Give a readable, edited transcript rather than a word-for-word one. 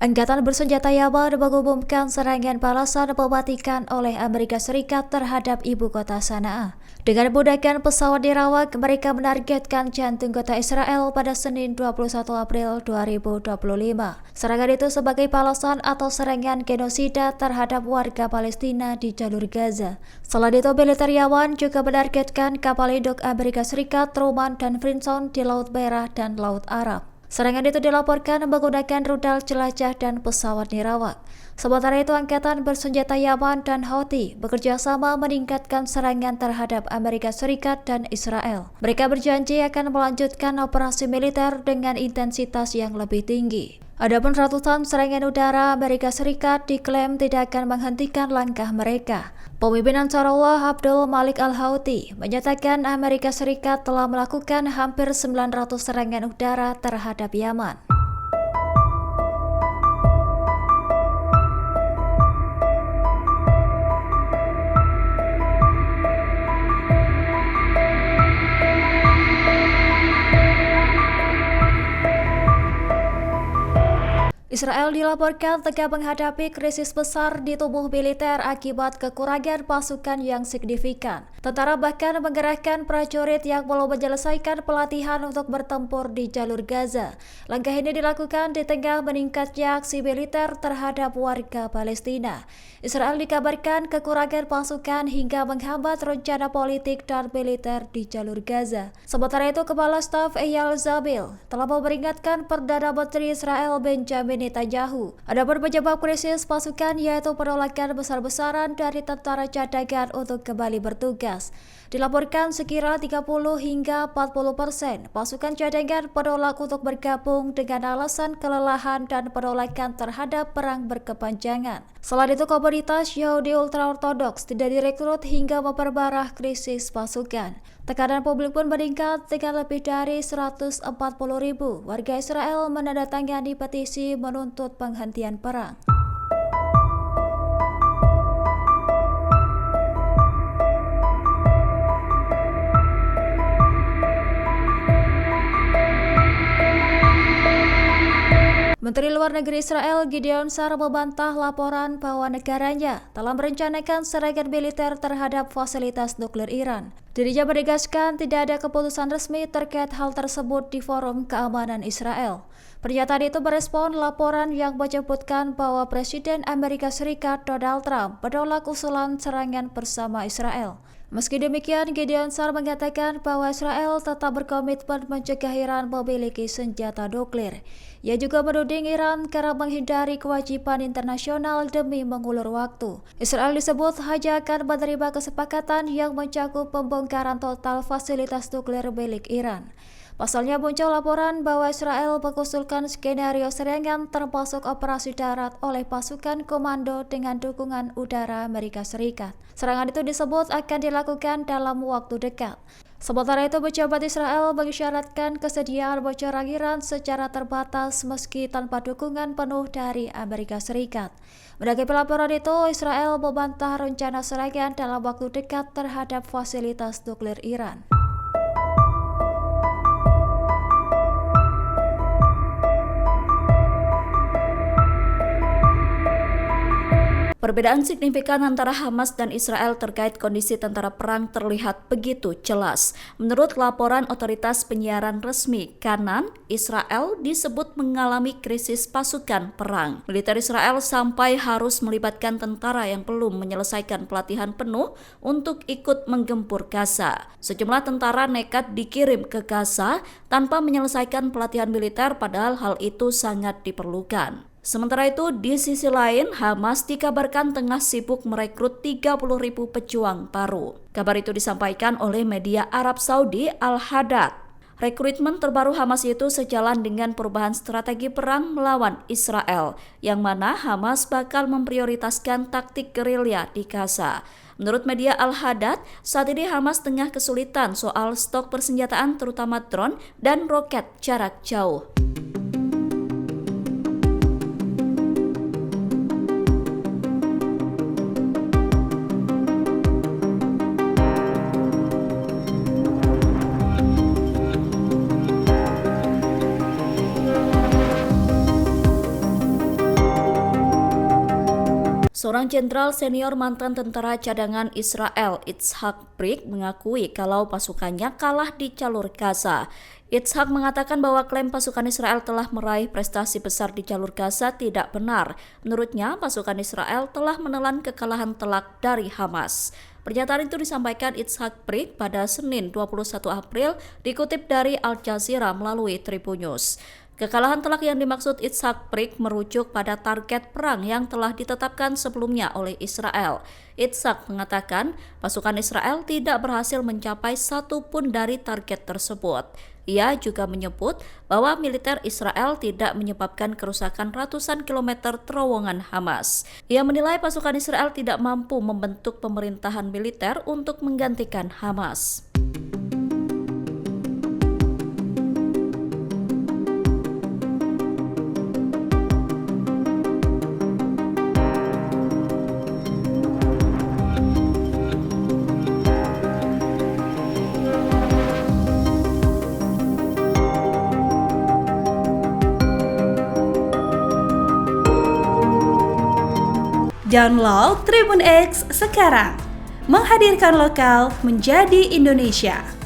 Angkatan bersenjata Yaman mengumumkan serangan balasan mematikan oleh Amerika Serikat terhadap ibu kota Sanaa. Dengan menggunakan pesawat dirawat, mereka menargetkan jantung kota Israel pada Senin 21 April 2025. Serangan itu sebagai balasan atau serangan genosida terhadap warga Palestina di jalur Gaza. Selain itu, militer Yaman juga menargetkan kapal induk Amerika Serikat Truman dan Vinson di Laut Merah dan Laut Arab. Serangan itu dilaporkan menggunakan rudal jelajah dan pesawat nirawak. Sementara itu, Angkatan Bersenjata Yaman dan Houthi bekerja sama meningkatkan serangan terhadap Amerika Serikat dan Israel. Mereka berjanji akan melanjutkan operasi militer dengan intensitas yang lebih tinggi. Adapun ratusan serangan udara Amerika Serikat diklaim tidak akan menghentikan langkah mereka. Pemimpin Ansarullah Abdul Malik Al-Houthi menyatakan Amerika Serikat telah melakukan hampir 900 serangan udara terhadap Yaman. Israel dilaporkan tengah menghadapi krisis besar di tubuh militer akibat kekurangan pasukan yang signifikan. Tentara bahkan mengerahkan prajurit yang belum menyelesaikan pelatihan untuk bertempur di jalur Gaza. Langkah ini dilakukan di tengah meningkatnya aksi militer terhadap warga Palestina. Israel dikabarkan kekurangan pasukan hingga menghambat rencana politik dan militer di jalur Gaza. Sementara itu, Kepala Staf Eyal Zamir telah memperingatkan Perdana Menteri Israel Benjamin Netanyahu. Adapun penyebab krisis pasukan yaitu penolakan besar-besaran dari tentara cadangan untuk kembali bertugas. Dilaporkan sekira 30 hingga 40% pasukan cadangan menolak untuk bergabung dengan alasan kelelahan dan penolakan terhadap perang berkepanjangan. Selain itu, komunitas Yahudi ultra-ortodoks tidak direkrut hingga memperparah krisis pasukan. Tekanan publik pun meningkat dengan lebih dari 140.000 warga Israel menandatangani petisi menuntut penghentian perang. Menteri Luar Negeri Israel Gideon Sa'ar membantah laporan bahwa negaranya telah merencanakan serangan militer terhadap fasilitas nuklir Iran. Dirinya menegaskan tidak ada keputusan resmi terkait hal tersebut di Forum Keamanan Israel. Pernyataan itu merespon laporan yang menyebutkan bahwa Presiden Amerika Serikat Donald Trump menolak usulan serangan bersama Israel. Meski demikian, Gideon Sa'ar mengatakan bahwa Israel tetap berkomitmen mencegah Iran memiliki senjata nuklir. Ia juga menuding Iran kerap menghindari kewajiban internasional demi mengulur waktu. Israel disebut hanya akan menerima kesepakatan yang mencakup pembongkaran total fasilitas nuklir milik Iran. Pasalnya muncul laporan bahwa Israel mengusulkan skenario serangan termasuk operasi darat oleh pasukan komando dengan dukungan udara Amerika Serikat. Serangan itu disebut akan dilakukan dalam waktu dekat. Sementara itu, pejabat Israel mengisyaratkan kesediaan menyerang Iran secara terbatas meski tanpa dukungan penuh dari Amerika Serikat. Menanggapi laporan itu, Israel membantah rencana serangan dalam waktu dekat terhadap fasilitas nuklir Iran. Perbedaan signifikan antara Hamas dan Israel terkait kondisi tentara perang terlihat begitu jelas. Menurut laporan otoritas penyiaran resmi Kanan, Israel disebut mengalami krisis pasukan perang. Militer Israel sampai harus melibatkan tentara yang belum menyelesaikan pelatihan penuh untuk ikut menggempur Gaza. Sejumlah tentara nekat dikirim ke Gaza tanpa menyelesaikan pelatihan militer, padahal hal itu sangat diperlukan. Sementara itu, di sisi lain, Hamas dikabarkan tengah sibuk merekrut 30.000 pejuang baru. Kabar itu disampaikan oleh media Arab Saudi Al-Hadad. Rekrutmen terbaru Hamas itu sejalan dengan perubahan strategi perang melawan Israel, yang mana Hamas bakal memprioritaskan taktik gerilya di Gaza. Menurut media Al-Hadad, saat ini Hamas tengah kesulitan soal stok persenjataan terutama drone dan roket jarak jauh. Seorang jenderal senior mantan tentara cadangan Israel, Itzhak Brig, mengakui kalau pasukannya kalah di jalur Gaza. Itzhak mengatakan bahwa klaim pasukan Israel telah meraih prestasi besar di jalur Gaza tidak benar. Menurutnya, pasukan Israel telah menelan kekalahan telak dari Hamas. Pernyataan itu disampaikan Itzhak Brig pada Senin 21 April dikutip dari Al Jazeera melalui Tribun News. Kekalahan telak yang dimaksud Itzhak Brig merujuk pada target perang yang telah ditetapkan sebelumnya oleh Israel. Itzhak mengatakan pasukan Israel tidak berhasil mencapai satu pun dari target tersebut. Ia juga menyebut bahwa militer Israel tidak menyebabkan kerusakan ratusan kilometer terowongan Hamas. Ia menilai pasukan Israel tidak mampu membentuk pemerintahan militer untuk menggantikan Hamas. Download Tribun X sekarang, menghadirkan lokal menjadi Indonesia.